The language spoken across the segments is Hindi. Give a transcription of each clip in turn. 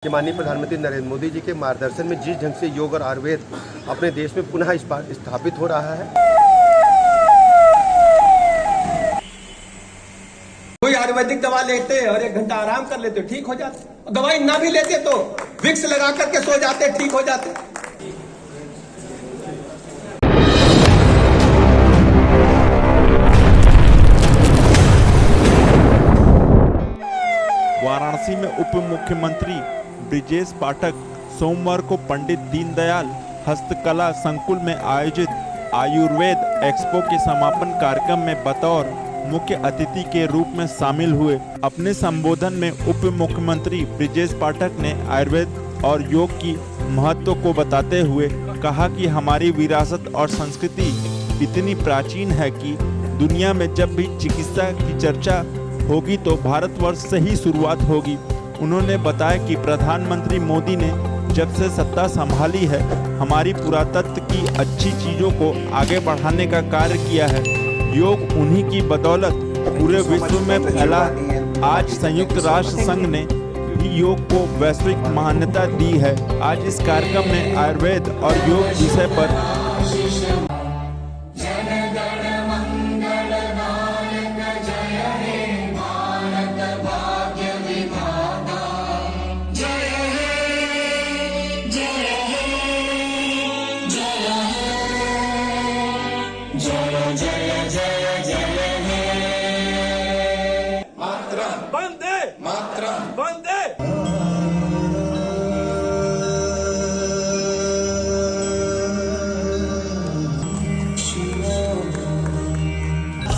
कि माननीय प्रधानमंत्री नरेंद्र मोदी जी के मार्गदर्शन में जिस ढंग से योग और आयुर्वेद अपने देश में पुनः स्थापित हो रहा है। कोई आयुर्वेदिक दवा लेते और 1 घंटा आराम कर लेते ठीक हो जाते, दवाई ना भी लेते तो विक्स लगा करके सो जाते, ठीक हो जाते। वाराणसी में उप मुख्यमंत्री ब्रिजेश पाठक सोमवार को पंडित दीनदयाल हस्तकला संकुल में आयोजित आयुर्वेद एक्सपो के समापन कार्यक्रम में बतौर मुख्य अतिथि के रूप में शामिल हुए। अपने संबोधन में उप मुख्यमंत्री ब्रिजेश पाठक ने आयुर्वेद और योग की महत्व को बताते हुए कहा कि हमारी विरासत और संस्कृति इतनी प्राचीन है कि दुनिया में जब भी चिकित्सा की चर्चा होगी तो भारतवर्ष से ही शुरुआत होगी। उन्होंने बताया कि प्रधानमंत्री मोदी ने जब से सत्ता संभाली है हमारी पुरातत्व की अच्छी चीज़ों को आगे बढ़ाने का कार्य किया है। योग उन्हीं की बदौलत पूरे विश्व में फैला। आज संयुक्त राष्ट्र संघ ने भी योग को वैश्विक मान्यता दी है। आज इस कार्यक्रम में आयुर्वेद और योग विषय पर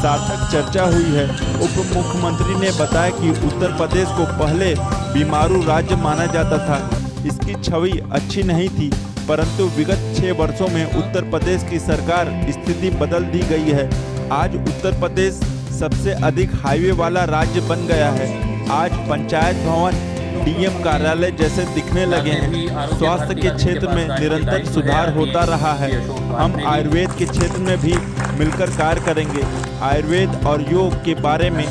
सार्थक चर्चा हुई है। उप मुख्यमंत्री ने बताया कि उत्तर प्रदेश को पहले बीमारू राज्य माना जाता था। इसकी छवि अच्छी नहीं थी, परंतु विगत 6 वर्षों में उत्तर प्रदेश की सरकार स्थिति बदल दी गई है। आज उत्तर प्रदेश सबसे अधिक हाईवे वाला राज्य बन गया है। आज पंचायत भवन डीएम कार्यालय जैसे दिखने लगे हैं। स्वास्थ्य के क्षेत्र में निरंतर सुधार होता रहा है। हम आयुर्वेद के क्षेत्र में भी मिलकर कार्य करेंगे। आयुर्वेद और योग के बारे में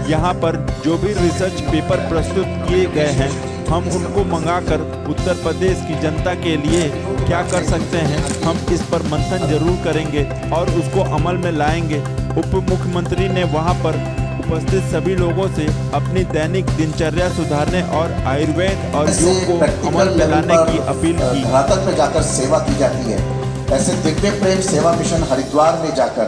यहाँ पर जो भी रिसर्च पेपर प्रस्तुत किए गए हैं हम उनको मंगाकर उत्तर प्रदेश की जनता के लिए क्या कर सकते हैं हम इस पर मंथन जरूर करेंगे और उसको अमल में लाएंगे। उप मुख्यमंत्री ने वहाँ पर उपस्थित सभी लोगों से अपनी दैनिक दिनचर्या सुधारने और आयुर्वेद और योग को अमल में लाने की अपील की। धरातल में जाकर सेवा की जाती है। ऐसे दिव्य प्रेम सेवा मिशन हरिद्वार में जाकर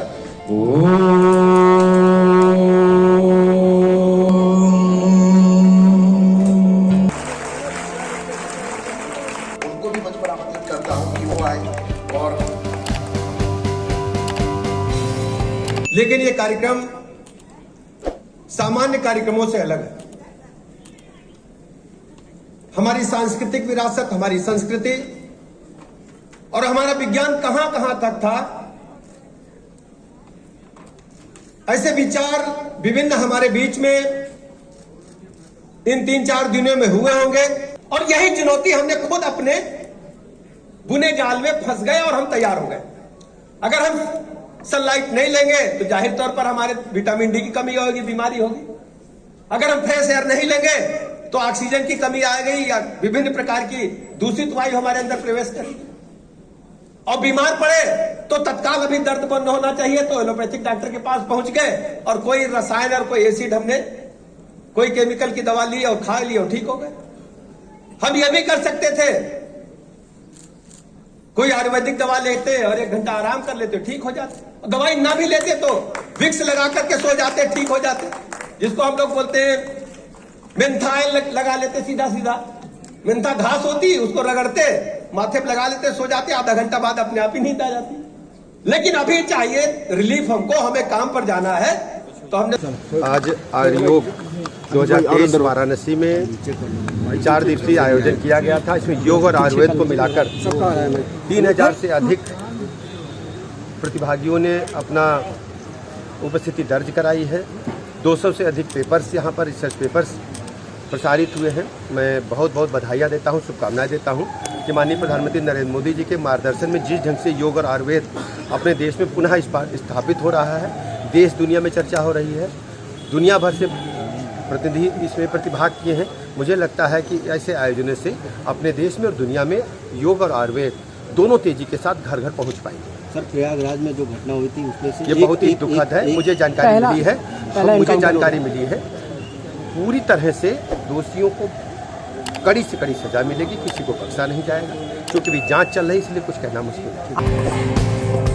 उनको भी मंच पर आमंत्रित करता हूं कि वो आए। और लेकिन ये कार्यक्रम सामान्य कार्यक्रमों से अलग है। हमारी सांस्कृतिक विरासत, हमारी संस्कृति और हमारा विज्ञान कहां कहां तक था, ऐसे विचार विभिन्न हमारे बीच में इन 3-4 दिनों में हुए होंगे और यही चुनौती हमने खुद अपने बुने जाल में फंस गए और हम तैयार हो गए। अगर हम सनलाइट नहीं लेंगे तो जाहिर तौर पर हमारे विटामिन डी की कमी होगी, बीमारी होगी। अगर हम फ्रेश एयर नहीं लेंगे तो ऑक्सीजन की कमी आ गई या विभिन्न प्रकार की दूषित वायु हमारे अंदर प्रवेश करेगी और बीमार पड़े तो तत्काल अभी दर्द बंद होना चाहिए तो एलोपैथिक डॉक्टर के पास पहुंच गए और कोई रसायन और कोई एसिड हमने कोई केमिकल की दवा ली और खा ली और ठीक हो गए। हम ये भी कर सकते थे, कोई आयुर्वेदिक दवा लेते और 1 घंटा आराम कर लेते ठीक हो जाते, दवाई ना भी लेते तो विक्स लगा करके सो जाते, ठीक हो जाते। जिसको हम लोग बोलते हैं मेंथा लगा लेते, सीधा सीधा मेंथा घास होती उसको रगड़ते माथे पे लगा लेते, सो जाते, आधा घंटा बाद अपने आप ही नींद आ जाती। लेकिन अभी चाहिए रिलीफ हमको, हमें काम पर जाना है तो हमने आज आयुर्योग 2023 वाराणसी में 4 दिवसीय आयोजन किया गया था। इसमें योग और आयुर्वेद को मिलाकर 3000 से अधिक प्रतिभागियों ने अपना उपस्थिति दर्ज कराई है। 200 से अधिक पेपर्स यहाँ पर रिसर्च पेपर्स प्रसारित हुए हैं। मैं बहुत बहुत बधाइयाँ देता हूँ, शुभकामनाएं देता हूँ कि माननीय प्रधानमंत्री नरेंद्र मोदी जी के मार्गदर्शन में जिस ढंग से योग और आयुर्वेद अपने देश में पुनः स्थापित हो रहा है, देश दुनिया में चर्चा हो रही है। दुनिया भर से प्रतिनिधि इसमें प्रतिभाग किए हैं। मुझे लगता है कि ऐसे आयोजनों से अपने देश में और दुनिया में योग और आयुर्वेद दोनों तेजी के साथ घर घर पहुंच पाएंगे। सर, प्रयागराज में जो घटना हुई थी उसमें से ये बहुत ही दुखद है। मुझे जानकारी मिली है, मुझे जानकारी मिली है पूरी तरह से दोषियों को कड़ी से कड़ी सजा मिलेगी, किसी को बख्शा नहीं जाएगा। क्योंकि भी जांच चल रही है, इसलिए कुछ कहना मुश्किल है।